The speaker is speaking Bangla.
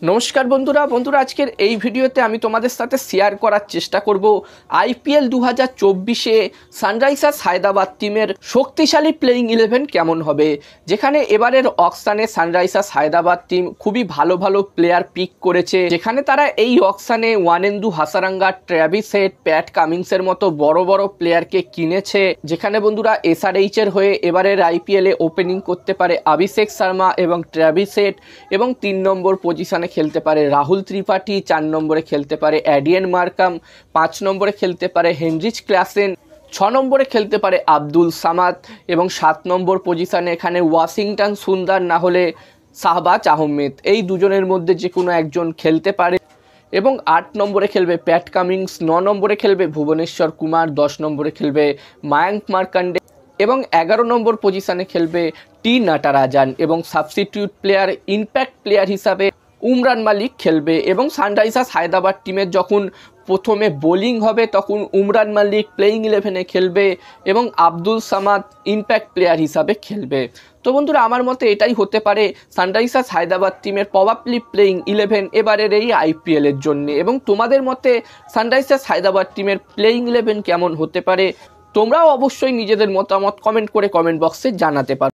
নমস্কার বন্ধুরা আজকের এই ভিডিওতে আমি তোমাদের সাথে শেয়ার করার চেষ্টা করব আইপিএল 2024-এ সানরাইজার্স হায়দ্রাবাদ টিমের শক্তিশালী প্লেইং 11 কেমন হবে। যেখানে এবারের অকশানে সানরাইজার্স হায়দ্রাবাদ টিম খুবই ভালো ভালো প্লেয়ার পিক করেছে, যেখানে তারা এই অকশানে ওয়ানেন্দু হাসারাঙ্গা, ট্র্যাভিস হেড, প্যাট কামিন্সের মতো বড় বড় প্লেয়ারকে কিনেছে। যেখানে বন্ধুরা এসআরএইচ এর হয়ে এবারের আইপিএলে ওপেনিং করতে পারে অভিষেক শর্মা এবং ট্র্যাভিস হেড, এবং 3 নম্বর পজিশনে খেলতে পারে রাহুল ত্রিপাঠী, 4 নম্বরে খেলতে পারে এডিয়েন মার্কাম, 5 নম্বরে খেলতে পারে হেনরিচ ক্লাসেন, 6 নম্বরে খেলতে পারে আব্দুল সামাদ, এবং 7 নম্বর পজিশনে এখানে ওয়াশিংটন সুন্দর না হলে শাহবাজ আহমেদ, এই দুজনের মধ্যে যে কোনো একজন খেলতে পারে। এবং 8 নম্বরে খেলবে প্যাট কামিন্স, 9 নম্বরে খেলবে ভুবনেশ্বর কুমার, 10 নম্বরে খেলবে মায়াঙ্ক মার্কান্ডে, এবং 11 নম্বর পজিশনে খেলবে টি নাটারাজান, এবং সাবস্টিটিউট প্লেয়ার, ইম্প্যাক্ট প্লেয়ার হিসাবে উমরান মালিক খেলবে। এবং সানরাইজার্স হায়দ্রাবাদ টিমের যখন প্রথমে বোলিং হবে তখন উমরান মালিক প্লেইং 11-এ খেলবে এবং আব্দুল সামাদ ইম্প্যাক্ট প্লেয়ার হিসাবে খেলবে। তো বন্ধুরা, আমার মতে এটাই হতে পারে সানরাইজার্স হায়দ্রাবাদ টিমের প্রবাবলি প্লেইং 11 এবারের এই আইপিএলের জন্য। এবং তোমাদের মতে সানরাইজার্স হায়দ্রাবাদ টিমের প্লেইং 11 কেমন হতে পারে, তোমরাও অবশ্যই নিজেদের মতামত কমেন্ট বক্সে জানাতে পারো।